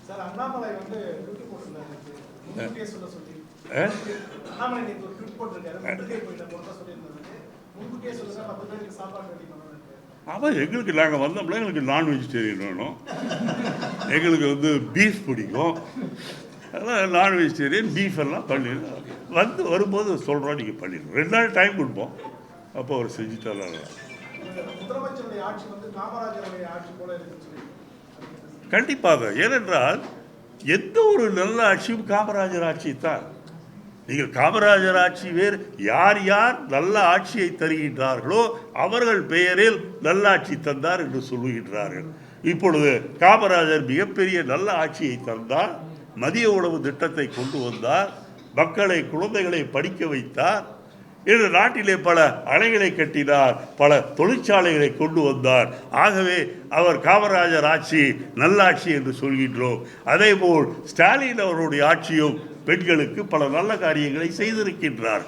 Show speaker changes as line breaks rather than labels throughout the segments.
Sir Annamalai வந்து tweet போட்டிருந்தாரு, முன்கூட்டியே சொல்ல சொல்லி. அண்ணாமலை நேற்று ஒரு ட்விட் போட்டிருக்காரு, முன்கூட்டியே போயிட்ட போறதா சொல்லியிருந்தாரு. முன்கூட்டியே சொல்லுங்க 10 பேருக்கு சாப்பாடு ரெடி பண்ணணும்.
அவன் எங்களுக்கு நாங்கள் வந்தோம்னா எங்களுக்கு நான் வெஜிடேரியன் வேணும், எங்களுக்கு வந்து பீஃப் பிடிக்கும், அதெல்லாம் நான் வெஜிடேரியன் பீஃப் எல்லாம் பண்ணிடலாம். வரும்போது சொல்கிறோம், நீங்கள் பண்ணிடணும். 2 நாள் டைம் கொடுப்போம், அப்போ அவர் செஞ்சுட்டாலும்
முதலமைச்சருடைய ஆட்சி வந்து காமராஜருடைய ஆட்சி போல இருக்குன்னு சொல்லி.
கண்டிப்பாக. ஏனென்றால் எந்த ஒரு நல்ல ஆட்சியும் காமராஜர் ஆட்சி தான். நீங்கள் காமராஜர் ஆட்சி வேறு, யார் யார் நல்ல ஆட்சியை தருகின்றார்களோ அவர்கள் பெயரில் நல்லாட்சி தந்தார் என்று சொல்லுகின்றார்கள். இப்பொழுது காமராஜர் மிகப்பெரிய நல்ல ஆட்சியை தந்தார், மதிய உணவு திட்டத்தை கொண்டு வந்தார், மக்களை குழந்தைகளை படிக்க வைத்தார், இந்த நாட்டிலே பல அணைகளை கட்டினார், பல தொழிற்சாலைகளை கொண்டு வந்தார். ஆகவே அவர் காமராஜர் ஆட்சி நல்லாட்சி என்று சொல்கின்றோம். அதேபோல் ஸ்டாலின் அவருடைய ஆட்சியும் பெண்களுக்கு பல நல்ல காரியங்களை செய்திருக்கின்றார்.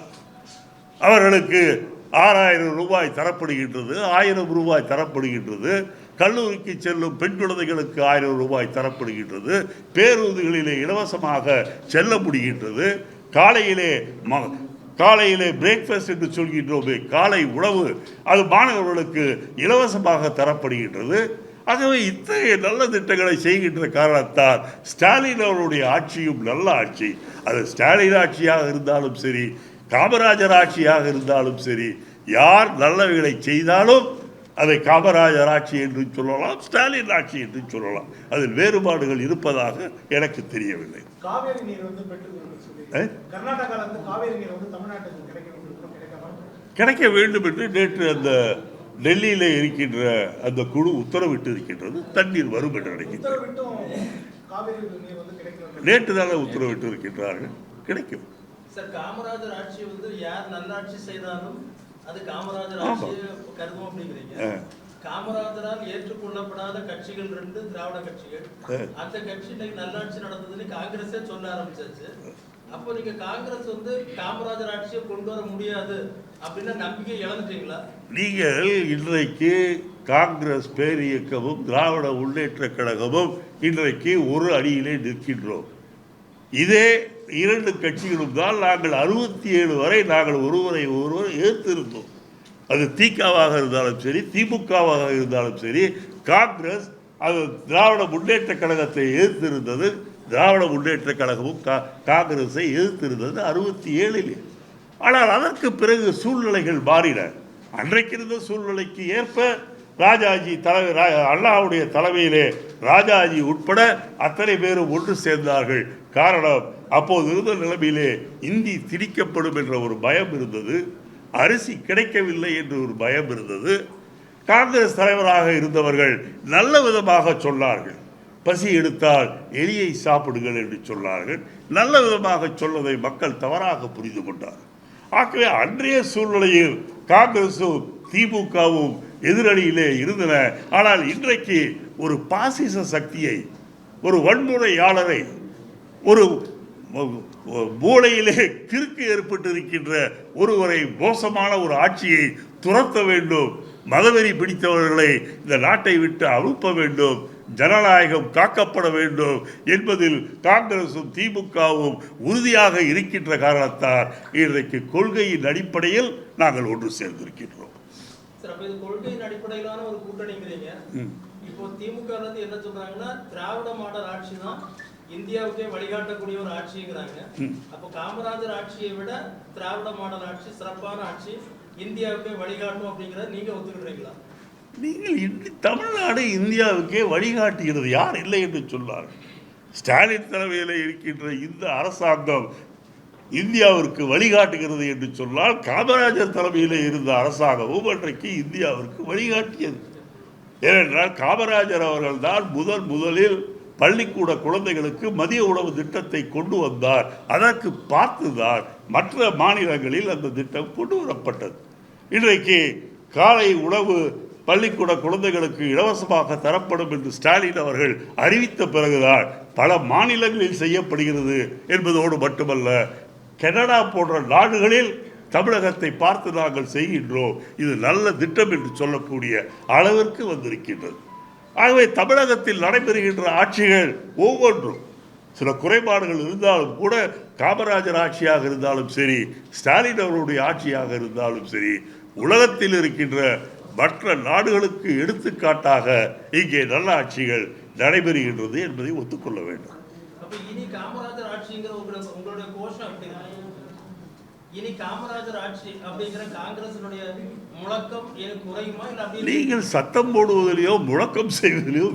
அவர்களுக்கு 6000 ரூபாய் தரப்படுகின்றது, 1000 ரூபாய் தரப்படுகின்றது, கல்லூரிக்கு செல்லும் பெண் குழந்தைகளுக்கு 1000 ரூபாய் தரப்படுகின்றது, பேருந்துகளிலே இலவசமாக செல்ல முடிகின்றது, காலையிலே பிரேக்ஃபாஸ்ட் என்று சொல்கின்றோமே காலை உணவு, அது மாணவர்களுக்கு இலவசமாக தரப்படுகின்றது. ஆகவே இத்தகைய நல்ல திட்டங்களை செய்கின்ற காரணத்தால் ஸ்டாலின் அவருடைய ஆட்சியும் நல்ல ஆட்சி. அது ஸ்டாலின் ஆட்சியாக இருந்தாலும் சரி, காமராஜர் ஆட்சியாக இருந்தாலும் சரி, யார் நல்லவைகளை செய்தாலும் அதை காமராஜர் ஆட்சி என்று சொல்லலாம், ஸ்டாலின் ஆட்சி என்று சொல்லலாம். அதில் வேறுபாடுகள் இருப்பதாக எனக்கு தெரியவில்லை.
காவேரி நீர் வந்து
கிடைக்க வேண்டும் என்று நேற்று அந்த டெல்லியில் இருக்கின்ற அந்த குழு உத்தரவிட்டு இருக்கின்றது. தண்ணீர் வரும் என்று நினைக்கின்றனர். நேற்று தானே உத்தரவிட்டு இருக்கின்றார்கள், கிடைக்கும்.
காமராஜர் ஆட்சி வந்து யார் நல்லாட்சி செய்தாலும் அது காமராஜர் ஆட்சி கருதும் அப்படிங்கிறீங்க. காமராஜரால் ஏற்றுக்கொள்ளப்படாத கட்சிகள் 2 திராவிட கட்சிகள். அந்த கட்சி நல்லாட்சி நடந்ததுன்னு காங்கிரஸே சொல்ல ஆரம்பிச்சாச்சு. அப்போ நீங்க காங்கிரஸ் வந்து காமராஜர் ஆட்சியை கொண்டு வர முடியாது அப்படின்னு நம்பிக்கை இழந்துட்டீங்களா?
நீங்கள் இன்றைக்கு காங்கிரஸ் பேரியக்கமும் திராவிட முன்னேற்ற கழகமும் இன்றைக்கு ஒரு அணியிலே நிற்கின்றோம். இதே 2 கட்சிகளும் தான் நாங்கள் 67 வரை நாங்கள் ஒருவரை ஏற்றிருந்தோம். அது திகாவாக இருந்தாலும் சரி, திமுகவாக இருந்தாலும் சரி, காங்கிரஸ் அது திராவிட முன்னேற்ற கழகத்தை எதிர்த்திருந்தது. திராவிட முன்னேற்ற கழகமும் காங்கிரஸை எதிர்த்திருந்தது 67. ஆனால் அதற்கு பிறகு சூழ்நிலைகள் மாறின. அன்றைக்கு இருந்த சூழ்நிலைக்கு ஏற்ப ராஜாஜி தலைவர் அண்ணாவுடைய தலைமையிலே ராஜாஜி உட்பட அத்தனை பேரும் ஒன்று சேர்ந்தார்கள். காரணம், அப்போது இருந்த நிலைமையிலே இந்தி திணிக்கப்படும் என்ற ஒரு பயம் இருந்தது, அரிசி கிடைக்கவில்லை என்று ஒரு பயம் இருந்தது. காங்கிரஸ் தலைவராக இருந்தவர்கள் நல்ல விதமாக சொன்னார்கள், பசி எடுத்தால் எலியை சாப்பிடுங்கள் என்று சொன்னார்கள். நல்ல விதமாக சொன்னதை மக்கள் தவறாக புரிந்து கொண்டார். ஆகவே அன்றைய சூழ்நிலையில் காங்கிரஸும் திமுகவும் எதிரணியிலே இருந்தன. ஆனால் இன்றைக்கு ஒரு பாசிச சக்தியை, ஒரு வன்முறையாளரை, ஒரு மூளையிலே கிறுக்கு ஏற்பட்டிருக்கின்ற ஒருவரை, மோசமான ஒரு ஆட்சியை துரத்த வேண்டும், மதவெறி பிடித்தவர்களை இந்த நாட்டை விட்டு அனுப்ப வேண்டும், ஜனநாயகம் காக்கப்பட வேண்டும் என்பதில் காங்கிரசும் திமுகவும் உறுதியாக இருக்கின்ற காரணத்தால் இன்றைக்கு கொள்கையின் அடிப்படையில் நாங்கள் ஒன்று சேர்ந்திருக்கின்றோம்.
கொள்கையின் அடிப்படையிலான ஒரு கூட்டணிங்கிறீங்க. இப்போ திமுக என்ன சொல்றாங்கன்னா, திராவிட மாடல் ஆட்சி தான் இந்தியாவுக்கே வழிகாட்டக்கூடிய ஒரு ஆட்சிங்கிறாங்க. அப்போ காமராஜர் ஆட்சியை விட திராவிட மாடல் ஆட்சி சிறப்பான ஆட்சி, இந்தியாவுக்கே வழிகாட்டும் அப்படிங்கிறத நீங்க ஒத்துக்கிறீங்களா?
நீங்கள் தமிழ்நாடு இந்தியாவுக்கே வழிகாட்டுகிறது யார் இல்லை என்று சொன்னார். ஸ்டாலின் தலைமையில் இருக்கின்ற இந்த அரசாங்கம் இந்தியாவிற்கு வழிகாட்டுகிறது என்று சொன்னால், காமராஜர் தலைமையில் இருந்த அரசாங்கமும் அன்றைக்கு இந்தியாவிற்கு வழிகாட்டியது. ஏனென்றால் காமராஜர் அவர்கள் தான் முதலில் பள்ளிக்கூட குழந்தைகளுக்கு மதிய உணவு திட்டத்தை கொண்டு வந்தார். அதற்கு பார்த்துதான் மற்ற மாநிலங்களில் அந்த திட்டம் கொண்டு வரப்பட்டது. இன்றைக்கு காலை உணவு பள்ளிக்கூட குழந்தைகளுக்கு இலவசமாக தரப்படும் என்று ஸ்டாலின் அவர்கள் அறிவித்த பிறகுதான் பல மாநிலங்களில் செய்யப்படுகிறது என்பதோடு மட்டுமல்ல, கனடா போன்ற நாடுகளில் தமிழகத்தை பார்த்து நாங்கள் செய்கின்றோம், இது நல்ல திட்டம் என்று சொல்லக்கூடிய அளவிற்கு வந்திருக்கின்றது. ஆகவே தமிழகத்தில் நடைபெறுகின்ற ஆட்சிகள் ஒவ்வொன்றும் சில குறைபாடுகள் இருந்தாலும் கூட, காமராஜர் ஆட்சியாக இருந்தாலும் சரி, ஸ்டாலின் அவருடைய ஆட்சியாக இருந்தாலும் சரி, உலகத்தில் இருக்கின்ற மற்ற நாடுகளுக்கு எடுத்துக்காட்டாக இங்கே நல்ல ஆட்சிகள் நடைபெறுகின்றது என்பதை ஒத்துக்கொள்ள வேண்டும்.
இனி காமராஜர் ஆட்சிங்கிற உங்களுடைய கோஷம் அப்படி இனி காமராஜர் ஆட்சி அப்படிங்கிற காங்கிரசினுடைய முழக்கம் குறையுமா? இல்லை
நீங்கள் சத்தம் போடுவதிலேயோ முழக்கம் செய்வதிலேயோ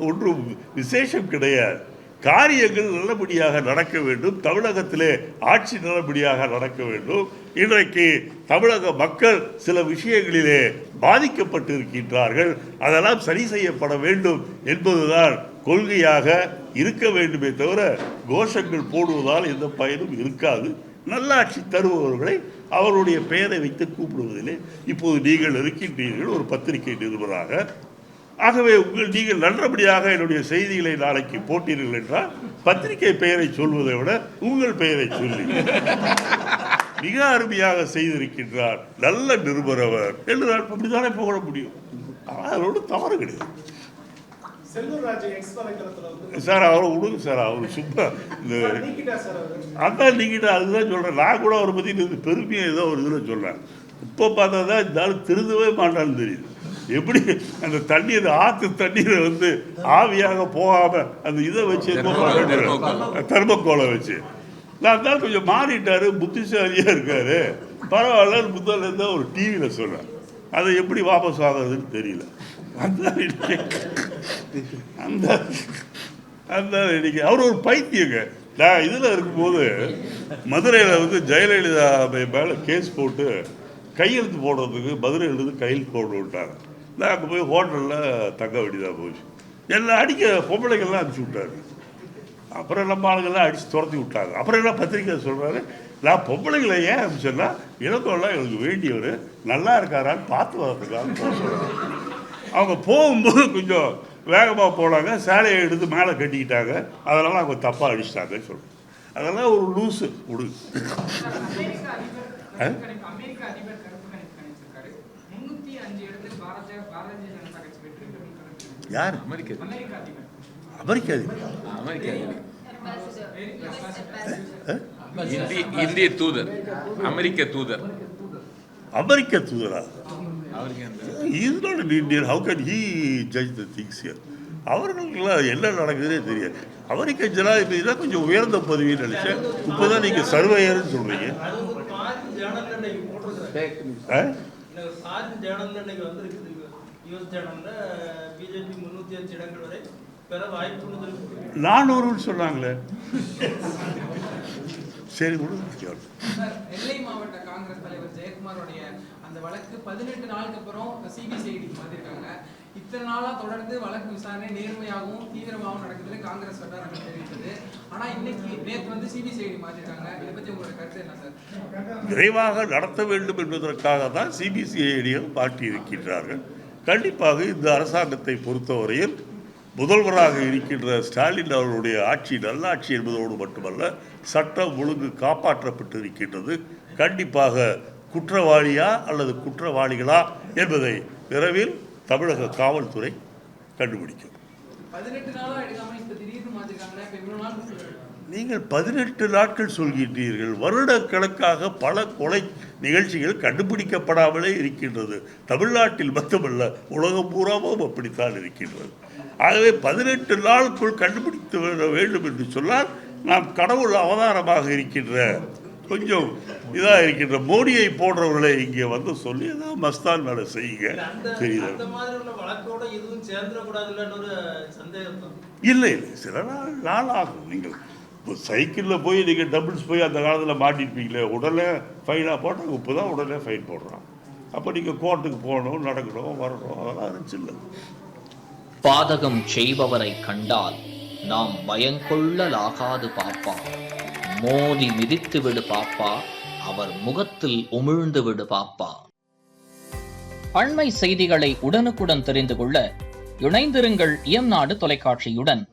ஒன்றும் விசேஷம் கிடையாது. காரியங்கள் நல்லபடியாக நடக்க வேண்டும். தமிழகத்திலே ஆட்சி நல்லபடியாக நடக்க வேண்டும். இன்றைக்கு தமிழக மக்கள் சில விஷயங்களிலே பாதிக்கப்பட்டு இருக்கின்றார்கள். அதெல்லாம் சரி செய்யப்பட வேண்டும் என்பதுதான் கொள்கையாக இருக்க வேண்டுமே தவிர கோஷங்கள் போடுவதால் எந்த பயனும் இருக்காது. நல்லாட்சி தருபவர்களை அவருடைய பெயரை வைத்து கூப்பிடுவதிலே இப்போது நீங்கள் இருக்கின்றீர்கள் ஒரு பத்திரிகை நிருபராக. ஆகவே நீங்கள் நல்லபடியாக என்னுடைய செய்திகளை நாளைக்கு போட்டீர்கள் என்றால் பத்திரிகை பெயரை சொல்வதை விட உங்கள் பெயரை சொல்லி மிக அருமையாக செய்திருக்கின்றார், நல்ல நிருபர் அவர் என்று நான் அப்படித்தானே புகழ முடியும். அதோடு தவறு கிடையாது. சார் அவரை விடுங்க சார், அவர் சும்மா அதான் நீங்கிட்ட அதுதான் சொல்கிறேன். நான் கூட அவரை பற்றி பெருமையாக ஏதோ ஒரு இதில் சொல்கிறேன். இப்போ பார்த்தா தான் இந்த ஆள் திருந்தவே மாட்டான்னு தெரியுது. எப்படி அந்த தண்ணீர் ஆற்று தண்ணீரை வந்து ஆவியாக போகாமல் அந்த இதை வச்சு தெர்மோகோலை வச்சு நான் தான் கொஞ்சம் மாறிட்டாரு, புத்திசாலியாக இருக்காரு, பரவாயில்ல முதல்ல இருந்தால் ஒரு டிவியில் சொல்கிறேன். அதை எப்படி வாபஸ் ஆகுறதுன்னு தெரியல. அந்த இன்னைக்கு அவர் ஒரு பைத்தியங்க. நான் இதில் இருக்கும்போது மதுரையில் வந்து ஜெயலலிதா மேலே கேஸ் போட்டு கையெழுத்து போடுறதுக்கு மதுரையிலிருந்து கையெழுத்து போட்டு விட்டாங்க. நான் அங்கே போய் ஹோட்டலில் தங்க வேண்டியதாக போச்சு. எல்லாம் அடிக்க பொம்பளைகள்லாம் அடிச்சு விட்டாரு. அப்புறம் நம்ம ஆளுங்கள்லாம் அடித்து துரத்தி விட்டாங்க. அப்புறம் எல்லாம் பத்திரிக்கை சொல்கிறாரு, நான் பொம்பளைகளை ஏன் அனுப்பிச்சேன்னா இளங்கோலாம் எங்களுக்கு வேண்டியவர் நல்லா இருக்காரான்னு பார்த்து வரதுக்காக போக சொல்கிறாங்க. அவங்க போகும்போது கொஞ்சம் வேகமாக போனாங்க, சேலையை எடுத்து மேலே கட்டிக்கிட்டாங்க, அதனால் அவங்க தப்பாக அடிச்சிட்டாங்கன்னு சொல்கிறேன். அதெல்லாம் ஒரு லூஸு விடு. யார்? அமெரிக்க அதிபர்.
இந்திய தூதர், அமெரிக்க தூதர்.
அமெரிக்க தூதரா? He's not an Indian. How can he judge the things here? அவர்களுக்கெல்லாம் என்ன நடக்குதுன்னே தெரியாது. அமெரிக்க ஜனாதிபதினா கொஞ்சம் உயர்ந்த பதவின்னு நினைச்சேன். இப்போதான் நீங்கள் சர்வேயர்னு சொல்றீங்க. நானூறுன்னு சொன்னாங்களே. சரி
நெல்லை மாவட்ட காங்கிரஸ் தலைவர் ஜெயக்குமாரோடைய அந்த வழக்கு 18 நாளுக்கு அப்புறம் சிபிசிஐடி மாத்திருக்காங்க. இத்தனை நாளா தொடர்ந்து வழக்கு விசாரணை நேர்மையாகவும் தீவிரமாகவும் நடக்குதுன்னு காங்கிரஸ் வட்டாரங்கள் தெரிவித்தது. ஆனா இன்னைக்கு நேற்று வந்து சிபிசிஐடி மாத்திருக்காங்க. இதை பத்தி உங்களோட கருத்து என்ன சார்?
விரைவாக நடத்த வேண்டும் என்பதற்காக தான் சிபிசிஐடியை மாற்றி இருக்கின்றார்கள். கண்டிப்பாக இந்த அரசாங்கத்தை பொறுத்தவரையில் முதல்வராக இருக்கின்ற ஸ்டாலின் அவர்களுடைய ஆட்சி நல்லாட்சி என்பதோடு மட்டுமல்ல, சட்டம் ஒழுங்கு காப்பாற்றப்பட்டு இருக்கின்றது. கண்டிப்பாக குற்றவாளியா அல்லது குற்றவாளிகளா என்பதை விரைவில் தமிழக காவல்துறை கண்டுபிடிக்கும். நீங்கள் 18 நாட்கள் சொல்கின்றீர்கள். வருடக்கணக்காக பல கொலை நிகழ்ச்சிகள் கண்டுபிடிக்கப்படாமலே இருக்கின்றது. தமிழ்நாட்டில் மட்டுமல்ல, உலகம் பூராவும் அப்படித்தான் இருக்கின்றது. ஆகவே 18 நாளுக்குள் கண்டுபிடித்து விட வேண்டும் என்று சொன்னால் நாம் கடவுள் அவதாரமாக இருக்கின்ற கொஞ்சம் இதாக இருக்கின்ற மோடியை போன்றவர்களை இங்கே வந்து சொல்லி ஏதாவது மஸ்தான் வேலை செய்யுங்க. தெரியுது இல்லை இல்லை, சில நாள் ஆகும். நீங்கள் இப்போ சைக்கிளில் போய் நீங்கள் டபுள்ஸ் போய் அந்த காலத்தில் மாட்டிருப்பீங்களே, உடனே ஃபைனாக போட்டாங்க. இப்போ தான் உடனே ஃபைன் போடுறான். அப்போ நீங்கள் கோர்ட்டுக்கு போகணும், நடக்கணும், வரணும், அதெல்லாம் இருந்துச்சு. இல்லை,
பாதகம் செய்பவரை கண்டால் நாம் பயங்கொள்ளலாகாது பாப்பா, மோதி மிதித்து விடு பாப்பா, அவர் முகத்தில் உமிழ்ந்து விடு பாப்பா. அண்மை செய்திகளை உடனுக்குடன் தெரிந்து கொள்ள இணைந்திருங்கள் இயம்நாடு தொலைக்காட்சியுடன்.